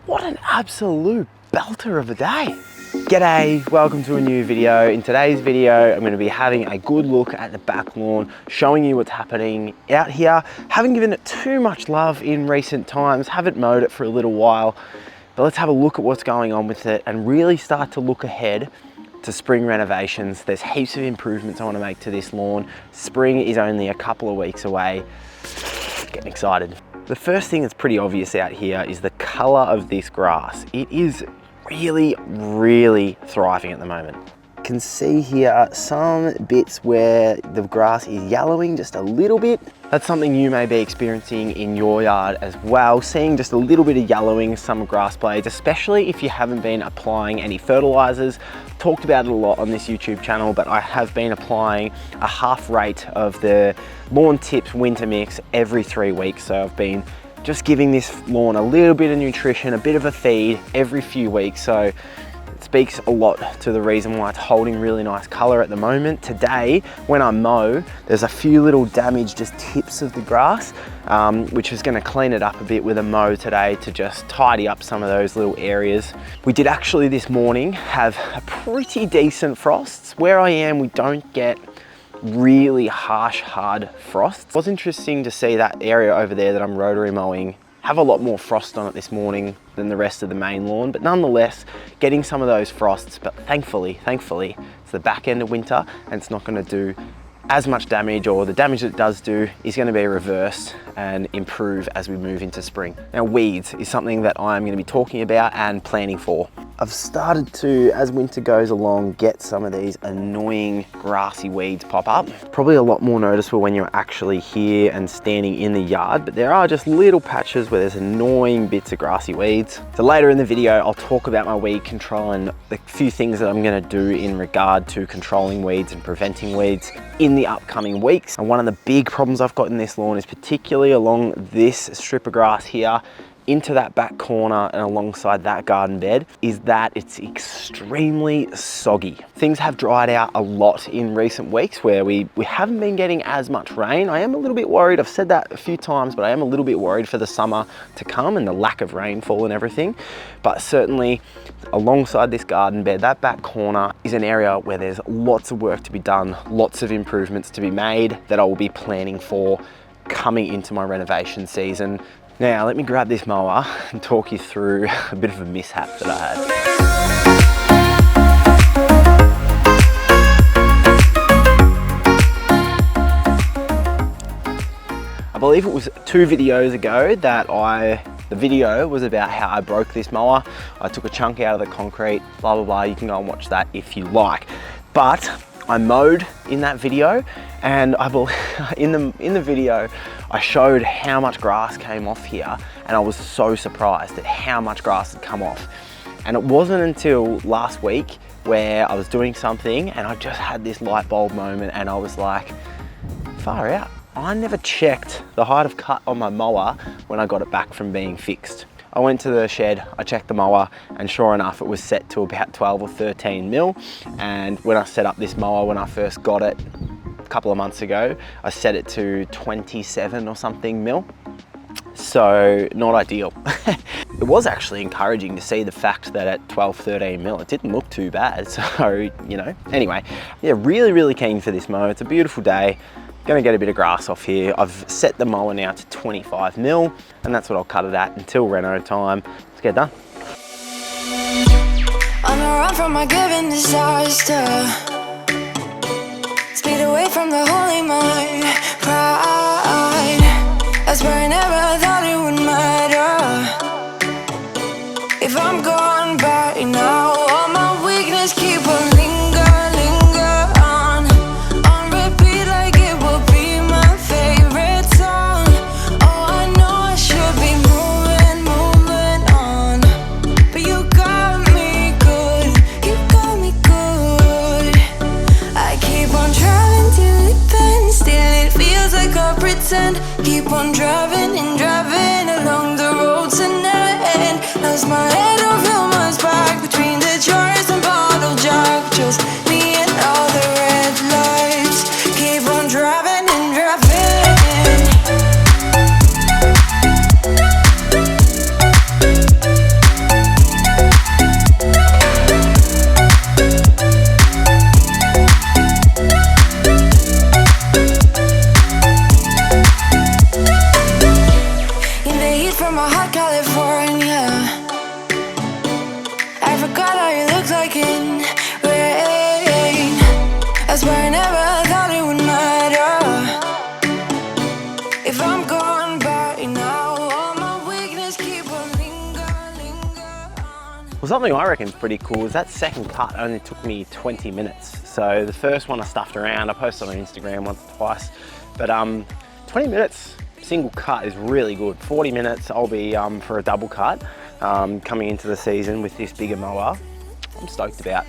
What an absolute belter of a day. G'day, welcome to a new video. In today's video, I'm going to be having a good look at the back lawn, showing you what's happening out here. Haven't given it too much love in recent times, haven't mowed it for a little while, but let's have a look at what's going on with it and really start to look ahead to spring renovations. There's heaps of improvements I want to make to this lawn. Spring is only a couple of weeks away. Getting excited. The first thing that's pretty obvious out here is the color of this grass. It is really thriving at the moment. You can see here some bits where the grass is yellowing just a little bit. That's something you may be experiencing in your yard as well, seeing just a little bit of yellowing some grass blades, especially if you haven't been applying any fertilizers. Talked about it a lot on this YouTube channel, but I have been applying a half rate of the Lawn Tips winter mix every 3 weeks. So I've been just giving this lawn a little bit of nutrition, a bit of a feed every few weeks. So it speaks a lot to the reason why it's holding really nice color at the moment. Today, when I mow, there's a few little damaged just tips of the grass, which is gonna clean it up a bit with a mow today to just tidy up some of those little areas. We did actually this morning have a pretty decent frosts. Where I am, we don't get really harsh, hard frost. It was interesting to see that area over there that I'm rotary mowing have a lot more frost on it this morning than the rest of the main lawn, but nonetheless, getting some of those frosts. But thankfully, it's the back end of winter and it's not gonna do as much damage, or the damage that it does do is gonna be reversed and improve as we move into spring. Now, weeds is something that I'm gonna be talking about and planning for. I've started to, as winter goes along, get some of these annoying grassy weeds pop up. Probably a lot more noticeable when you're actually here and standing in the yard, but there are just little patches where there's annoying bits of grassy weeds. So later in the video, I'll talk about my weed control and the few things that I'm gonna do in regard to controlling weeds and preventing weeds in the upcoming weeks. And one of the big problems I've got in this lawn is particularly along this strip of grass here, into that back corner and alongside that garden bed, is that it's extremely soggy. Things have dried out a lot in recent weeks where we haven't been getting as much rain. I am a little bit worried, I've said that a few times, but I am a little bit worried for the summer to come and the lack of rainfall and everything. But certainly alongside this garden bed, that back corner is an area where there's lots of work to be done, lots of improvements to be made that I will be planning for coming into my renovation season. Now, let me grab this mower and talk you through a bit of a mishap that I had. I believe it was 2 videos ago that the video was about how I broke this mower. I took a chunk out of the concrete, blah, blah, blah. You can go and watch that if you like. But I mowed in that video, and in the video, I showed how much grass came off here, and I was so surprised at how much grass had come off. And it wasn't until last week where I was doing something and I just had this light bulb moment, and I was like, far out. I never checked the height of cut on my mower when I got it back from being fixed. I went to the shed, I checked the mower, and sure enough, it was set to about 12 or 13 mil. And when I set up this mower, when I first got it a couple of months ago, I set it to 27 or something mil. So not ideal. It was actually encouraging to see the fact that at 12, 13 mil, it didn't look too bad. So, you know, anyway, yeah, really keen for this mow. It's a beautiful day. Gonna get a bit of grass off here. I've set the mower now to 25 mil, and that's what I'll cut it at until reno time. Let's get done. On the run from my given disaster, speed away from the holy mind, pride. That's where I never thought it would matter. If I'm gone by now, all my weakness keep on linger on repeat like it will be my favorite song. Oh, I know I should be moving on, but you got me good, you got me good. I keep on trying till it bends, still it feels California. I forgot how you look like in rain. I swear I never thought it would matter if I'm gone by now. All my weakness keep on linger on. Well, something I reckon is pretty cool is that second cut only took me 20 minutes. So the first one I stuffed around, I posted on Instagram once or twice, but 20 minutes single cut is really good. 40 minutes I'll be for a double cut coming into the season with this bigger mower. I'm stoked about.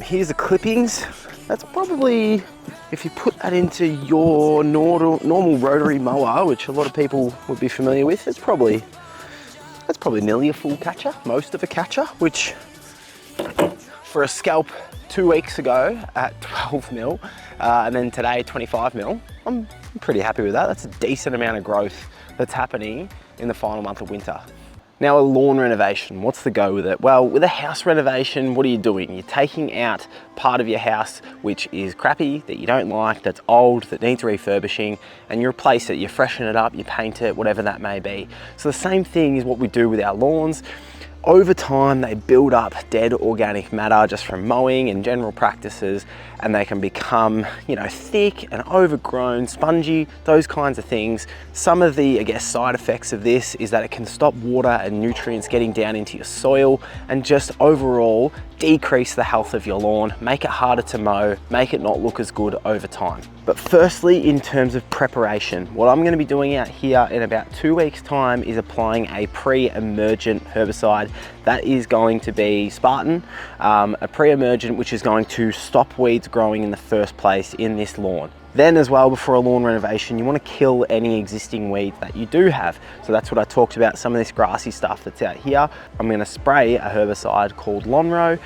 Here's the clippings. That's probably, if you put that into your normal rotary mower, which a lot of people would be familiar with, that's probably nearly a full catcher, most of a catcher, which for a scalp 2 weeks ago at 12 mil, and then today 25 mil, I'm pretty happy with that. That's a decent amount of growth that's happening in the final month of winter. Now, a lawn renovation, what's the go with it? Well, with a house renovation, what are you doing? You're taking out part of your house which is crappy, that you don't like, that's old, that needs refurbishing, and you replace it, you freshen it up, you paint it, whatever that may be. So the same thing is what we do with our lawns. Over time, they build up dead organic matter just from mowing and general practices, and they can become, you know, thick and overgrown, spongy, those kinds of things. Some of the, I guess, side effects of this is that it can stop water and nutrients getting down into your soil and just overall decrease the health of your lawn, make it harder to mow, make it not look as good over time. But firstly, in terms of preparation, what I'm going to be doing out here in about 2 weeks' time is applying a pre-emergent herbicide. That is going to be Spartan, a pre-emergent which is going to stop weeds growing in the first place in this lawn. Then as well, before a lawn renovation, you want to kill any existing weeds that you do have. So that's what I talked about, some of this grassy stuff that's out here. I'm going to spray a herbicide called LAWN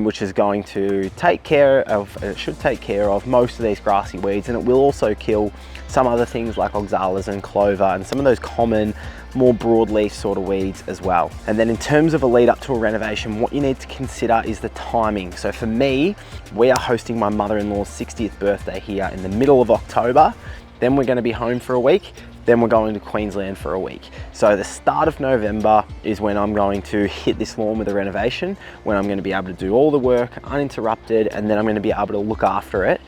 which is going to take care of, it should take care of most of these grassy weeds, and it will also kill some other things like oxalas and clover and some of those common, more broadleaf sort of weeds as well. And then in terms of a lead up to a renovation, what you need to consider is the timing. So for me, we are hosting my mother-in-law's 60th birthday here in the middle of October. Then we're going to be home for a week. Then we're going to Queensland for a week. So the start of November is when I'm going to hit this lawn with a renovation, when I'm going to be able to do all the work uninterrupted, and then I'm going to be able to look after it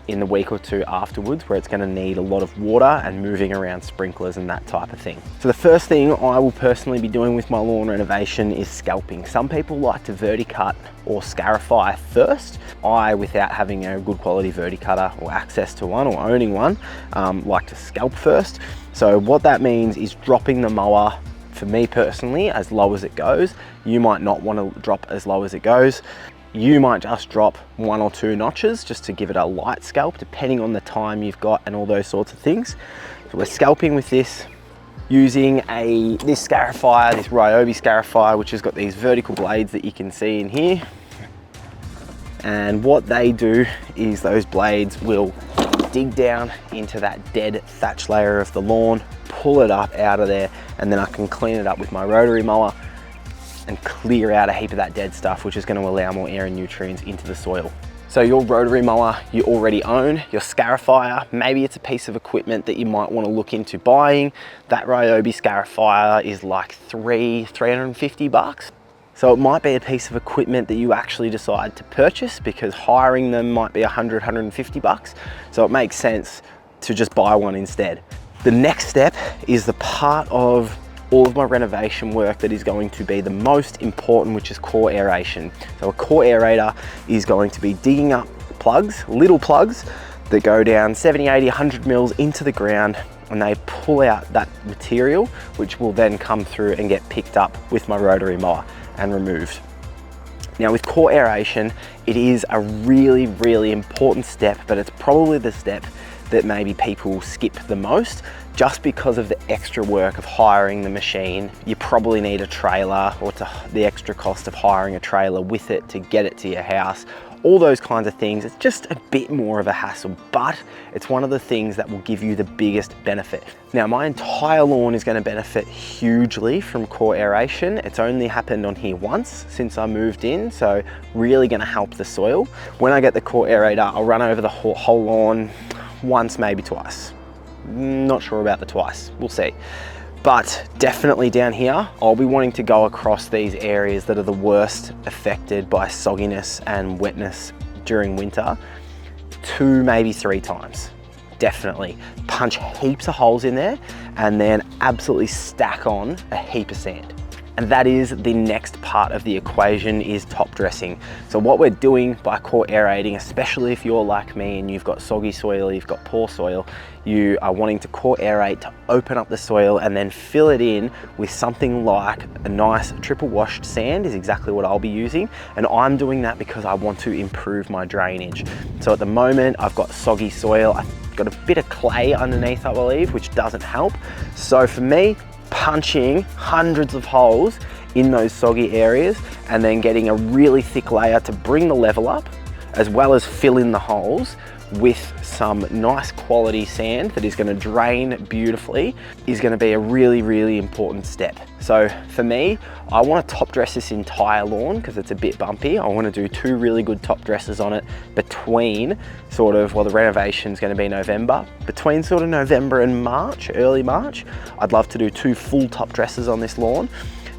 in the week or two afterwards, where it's going to need a lot of water and moving around sprinklers and that type of thing. So the first thing I will personally be doing with my lawn renovation is scalping. Some people like to verticut or scarify first. I, without having a good quality verticutter or access to one or owning one, like to scalp first. So what that means is dropping the mower, for me personally, as low as it goes. You might not want to drop as low as it goes. You might just drop 1 or 2 notches just to give it a light scalp, depending on the time you've got and all those sorts of things. So we're scalping with this using this scarifier, this Ryobi scarifier, which has got these vertical blades that you can see in here. And what they do is those blades will dig down into that dead thatch layer of the lawn, pull it up out of there, and then I can clean it up with my rotary mower and clear out a heap of that dead stuff, which is going to allow more air and nutrients into the soil. So your rotary mower you already own, your scarifier, maybe it's a piece of equipment that you might want to look into buying. That Ryobi scarifier is like $350. So it might be a piece of equipment that you actually decide to purchase, because hiring them might be $150. So it makes sense to just buy one instead. The next step is the part of all of my renovation work that is going to be the most important, which is core aeration. So a core aerator is going to be digging up plugs, little plugs that go down 70, 80, 100 mils into the ground, and they pull out that material, which will then come through and get picked up with my rotary mower and removed. Now with core aeration, it is a really, really important step, but it's probably the step that maybe people skip the most, just because of the extra work of hiring the machine. You probably need a trailer, or the extra cost of hiring a trailer with it to get it to your house, all those kinds of things. It's just a bit more of a hassle, but it's one of the things that will give you the biggest benefit. Now, my entire lawn is going to benefit hugely from core aeration. It's only happened on here once since I moved in, so really going to help the soil. When I get the core aerator, I'll run over the whole lawn once, maybe twice. Not sure about the twice, we'll see. But definitely down here, I'll be wanting to go across these areas that are the worst affected by sogginess and wetness during winter 2, maybe 3 times. Definitely punch heaps of holes in there and then absolutely stack on a heap of sand. And that is the next part of the equation, is top dressing. So what we're doing by core aerating, especially if you're like me and you've got soggy soil, you've got poor soil, you are wanting to core aerate to open up the soil and then fill it in with something like a nice triple washed sand is exactly what I'll be using. And I'm doing that because I want to improve my drainage. So at the moment I've got soggy soil, I've got a bit of clay underneath, I believe, which doesn't help. So for me, punching hundreds of holes in those soggy areas and then getting a really thick layer to bring the level up, as well as fill in the holes with some nice quality sand that is going to drain beautifully, is going to be a really, really important step. So for me, I want to top dress this entire lawn because it's a bit bumpy. I want to do 2 really good top dresses on it between sort of, well, the renovation is going to be November, between sort of November and March, early March. I'd love to do 2 full top dresses on this lawn.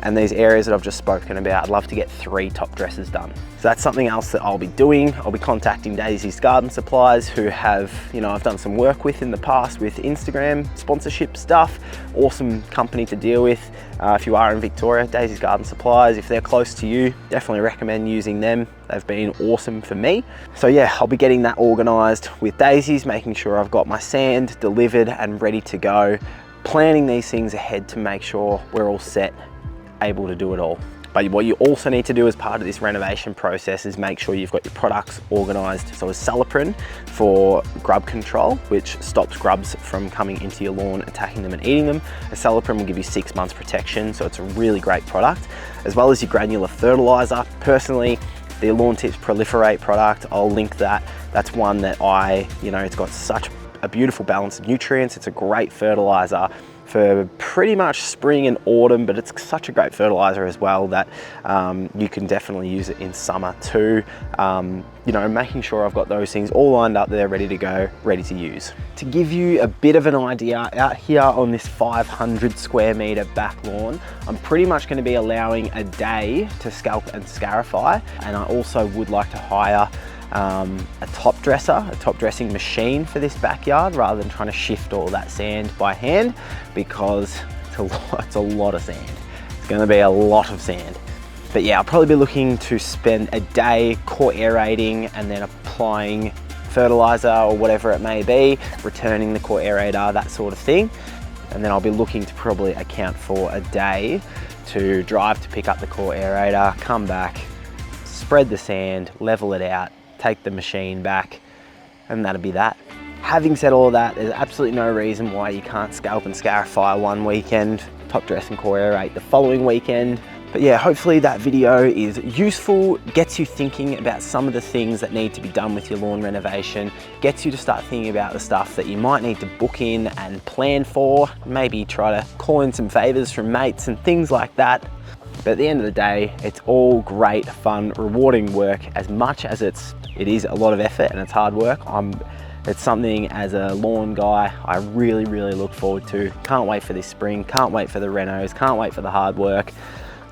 And these areas that I've just spoken about, I'd love to get 3 top dresses done. So that's something else that I'll be doing. I'll be contacting Daisy's Garden Supplies, who have, you know, I've done some work with in the past with Instagram sponsorship stuff. Awesome company to deal with. If you are in Victoria, Daisy's Garden Supplies, if they're close to you, definitely recommend using them. They've been awesome for me. So yeah, I'll be getting that organized with Daisy's, making sure I've got my sand delivered and ready to go, planning these things ahead to make sure we're all set, able to do it all. But what you also need to do as part of this renovation process is make sure you've got your products organized. So a Saliprin for grub control, which stops grubs from coming into your lawn, attacking them and eating them. A Saliprin will give you 6 months protection, so it's a really great product, as well as your granular fertilizer. Personally, the Lawn Tips Proliferate product, I'll link that. That's one that it's got such a beautiful balance of nutrients. It's a great fertilizer for pretty much spring and autumn, but it's such a great fertilizer as well that you can definitely use it in summer too. Making sure I've got those things all lined up there, ready to go, ready to use. To give you a bit of an idea, out here on this 500 square meter back lawn, I'm pretty much going to be allowing a day to scalp and scarify, and I also would like to hire a top dressing machine for this backyard, rather than trying to shift all that sand by hand, because it's a lot of sand. It's going to be a lot of sand. But yeah, I'll probably be looking to spend a day core aerating and then applying fertilizer or whatever it may be, returning the core aerator, that sort of thing. And then I'll be looking to probably account for a day to drive to pick up the core aerator, come back, spread the sand, level it out, take the machine back, and that'll be that. Having said all that, there's absolutely no reason why you can't scalp and scarify one weekend, top dress and core aerate the following weekend. But yeah, hopefully that video is useful, gets you thinking about some of the things that need to be done with your lawn renovation, gets you to start thinking about the stuff that you might need to book in and plan for, maybe try to call in some favors from mates and things like that. But at the end of the day, it's all great, fun, rewarding work. As much as it is a lot of effort and it's hard work, it's something as a lawn guy I really, really look forward to. Can't wait for this spring, can't wait for the renos, can't wait for the hard work.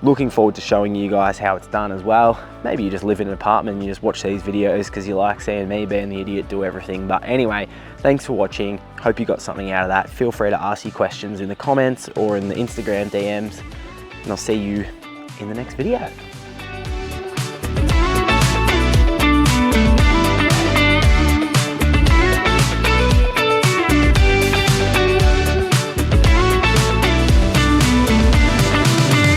Looking forward to showing you guys how it's done as well. Maybe you just live in an apartment and you just watch these videos because you like seeing me being the idiot do everything. But anyway, thanks for watching. Hope you got something out of that. Feel free to ask your questions in the comments or in the Instagram DMs, and I'll see you in the next video.